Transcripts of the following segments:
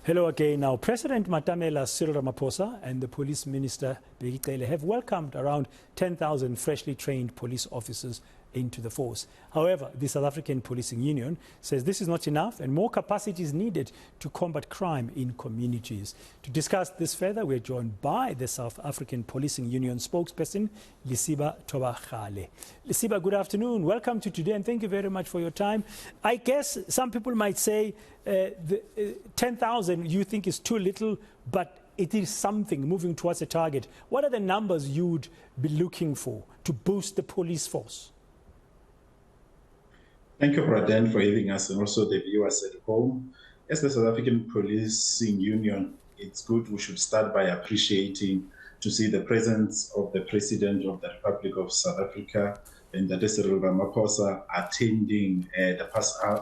Hello again. Now, President Matamela Cyril Ramaphosa and the Police Minister Bheki Cele have welcomed around 10,000 freshly trained police officers into the force. However, the South African Policing Union says this is not enough and more capacity is needed to combat crime in communities. To discuss this further, we're joined by the South African Policing Union spokesperson, Lesiba Thobakgale. Lesiba, good afternoon. Welcome to today and thank you very much for your time. I guess some people might say 10,000 you think is too little, but it is something moving towards a target. What are the numbers you'd be looking for to boost the police force? Thank you, Braden, for having us and also the viewers at home. As the South African Policing Union, it's good we should start by appreciating to see the presence of the President of the Republic of South Africa and that is Cyril Ramaphosa attending the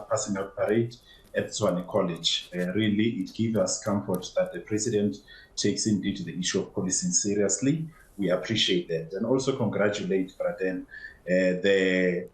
passing out parade at Tshwane College. Really, it gives us comfort that the President takes indeed the issue of policing seriously. We appreciate that and also congratulate, Braden, the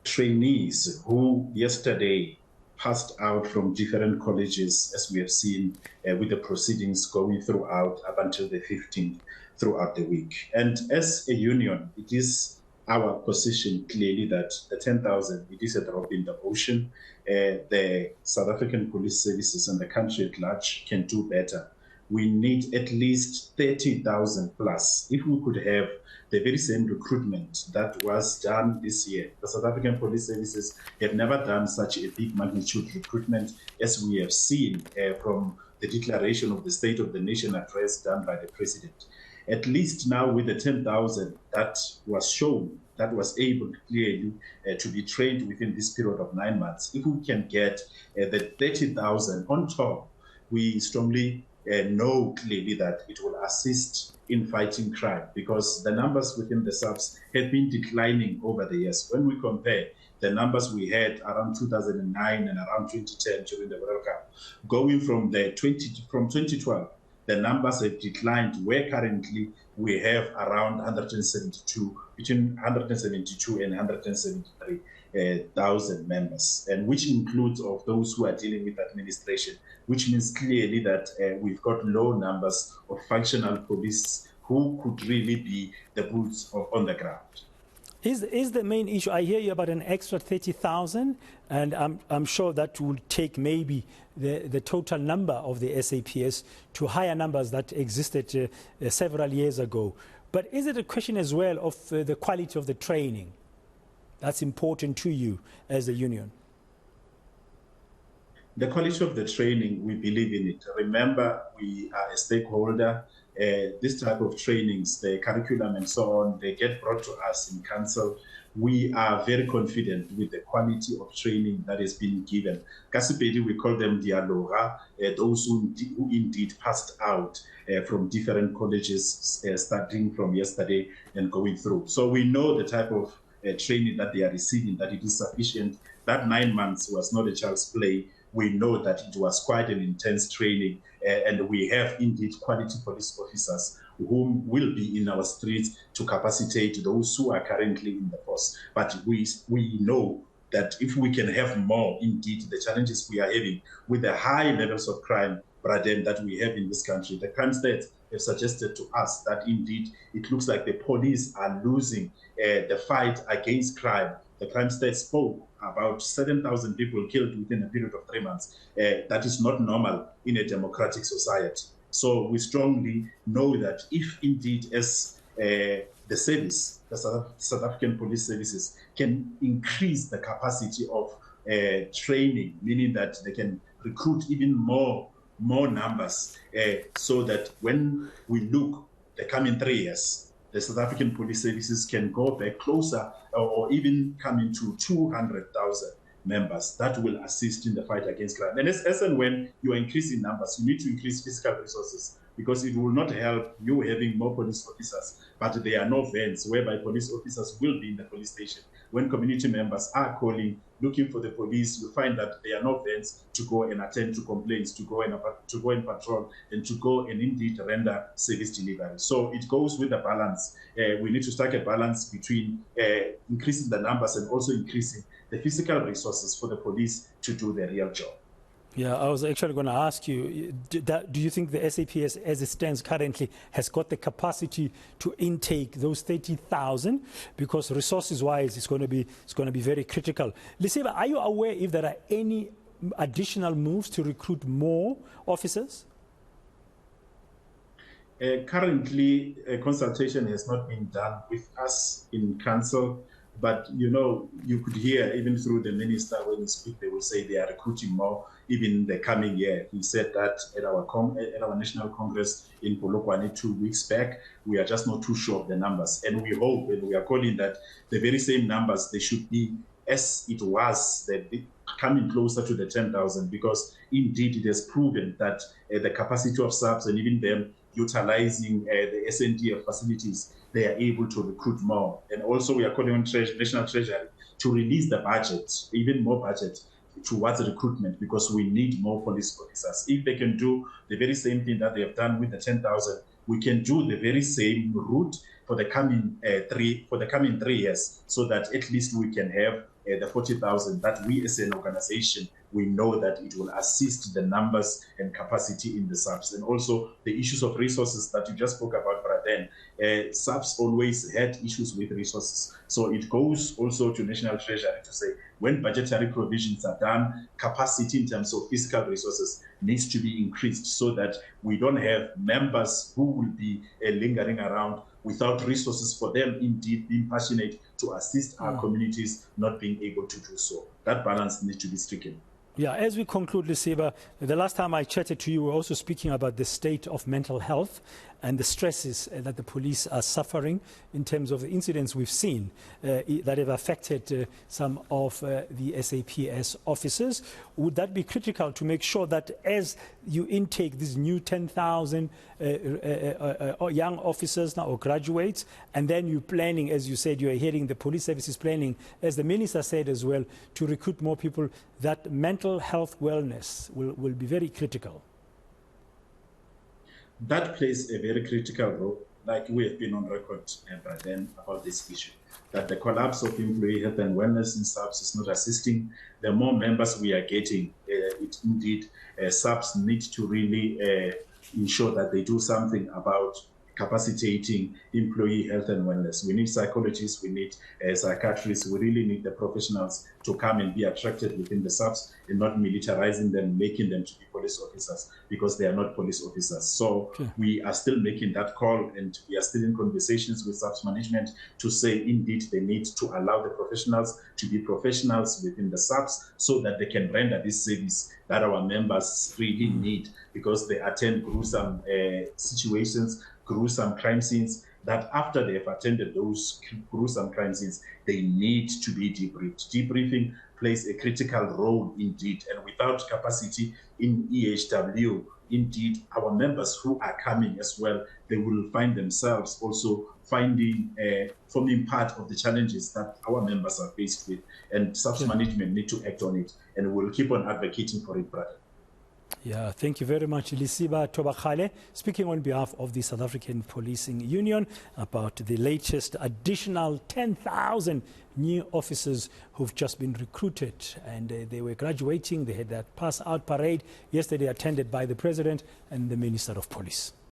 trainees who yesterday passed out from different colleges, as we have seen with the proceedings going throughout up until the 15th throughout the week. And as a union, it is our position clearly that the 10,000, it is a drop in the ocean. The South African police services and the country at large can do better. We need at least 30,000 plus. If we could have the very same recruitment that was done this year. The South African police services have never done such a big magnitude recruitment as we have seen from the declaration of the State of the Nation address done by the President. At least now with the 10,000 that was shown, that was able clearly to be trained within this period of 9 months. If we can get the 30,000 on top, we strongly know clearly that it will assist in fighting crime because the numbers within the SAPs have been declining over the years. When we compare the numbers we had around 2009 and around 2010 during the World Cup, going from 2012, the numbers have declined where currently we have around 172, between 172 and 173,000 members, and which includes of those who are dealing with administration, which means clearly that we've got low numbers of functional police who could really be the boots on the ground. Is the main issue, I hear you about an extra 30,000, and I'm sure that will take maybe the total number of the SAPS to higher numbers that existed several years ago. But is it a question as well of the quality of the training that's important to you as a union? The quality of the training, we believe in it. Remember, we are a stakeholder. This type of trainings, the curriculum and so on, they get brought to us in council. We are very confident with the quality of training that is being given. Kasipedi, we call them dialoga, those who indeed passed out from different colleges, starting from yesterday and going through. So we know the type of training that they are receiving, that it is sufficient. That 9 months was not a child's play. We know that it was quite an intense training, and we have indeed quality police officers who will be in our streets to capacitate those who are currently in the force. But we know that if we can have more, indeed, the challenges we are having with the high levels of crime, Braden, that we have in this country, the crime stats have suggested to us that indeed it looks like the police are losing the fight against crime. The crime stats spoke about 7,000 people killed within a period of 3 months. That is not normal in a democratic society. So we strongly know that if indeed as the service, the South African police services can increase the capacity of training, meaning that they can recruit even more numbers so that when we look the coming 3 years, the South African police services can go back closer or even come into 200,000 members. That will assist in the fight against crime. And as and when you are increasing numbers, you need to increase physical resources because it will not help you having more police officers, but there are no vans whereby police officers will be in the police station. When community members are calling, looking for the police, you find that there are no vans to go and attend to complaints, to go and patrol, and to go and indeed render service delivery. So it goes with the balance. We need to strike a balance between increasing the numbers and also increasing the physical resources for the police to do their real job. Yeah, I was actually going to ask you, do you think the SAP, as it stands currently, has got the capacity to intake those 30,000? Because resources-wise, it's going to be very critical. Lesiba, are you aware if there are any additional moves to recruit more officers? Currently, a consultation has not been done with us in council, but you could hear even through the minister when he speak, they will say they are recruiting more even in the coming year. He said that at our National Congress in Polokwane 2 weeks back. We are just not too sure of the numbers, and we hope and we are calling that the very same numbers they should be as it was coming closer to the 10,000, because indeed it has proven that the capacity of SAPs and even them utilizing the SNDF facilities, they are able to recruit more. And also we are calling on National Treasury to release the budget, even more budget, towards recruitment, because we need more police officers. If they can do the very same thing that they have done with the 10,000, we can do the very same route for the coming 3 years, so that at least we can have the 40,000 that we as an organization, we know that it will assist the numbers and capacity in the SAPs. And also the issues of resources that you just spoke about, Braden. SAPs always had issues with resources. So it goes also to National Treasury to say, when budgetary provisions are done, capacity in terms of fiscal resources needs to be increased, so that we don't have members who will be lingering around without resources for them indeed being passionate to assist our communities not being able to do so. That balance needs to be stricken. Yeah, as we conclude, Lesiba, the last time I chatted to you, we were also speaking about the state of mental health and the stresses that the police are suffering in terms of the incidents we've seen that have affected some of the SAPS officers. Would that be critical to make sure that as you intake these new 10,000 young officers now, or graduates, and then you're planning, as you said, you're hearing the police services planning, as the minister said as well, to recruit more people, that mental health wellness will be very critical? That plays a very critical role, like we have been on record then about this issue, that the collapse of employee health and wellness in SAPs is not assisting. The more members we are getting, SAPs need to really ensure that they do something about capacitating employee health and wellness. We need psychologists, we need psychiatrists, we really need the professionals to come and be attracted within the SAPs and not militarizing them, making them to be police officers, because they are not police officers. So we are still making that call, and we are still in conversations with SAPs management to say indeed they need to allow the professionals to be professionals within the SAPs, so that they can render this service that our members really need, because they attend gruesome situations, gruesome crime scenes, that after they have attended those gruesome crime scenes, they need to be debriefed. Debriefing plays a critical role indeed, and without capacity in EHW, indeed, our members who are coming as well, they will find themselves also forming part of the challenges that our members are faced with, and SAPS management need to act on it, and we'll keep on advocating for it, brother. Yeah, thank you very much, Lesiba Thobakgale, speaking on behalf of the South African Policing Union about the latest additional 10,000 new officers who've just been recruited, and they were graduating. They had that pass-out parade yesterday, attended by the President and the Minister of Police.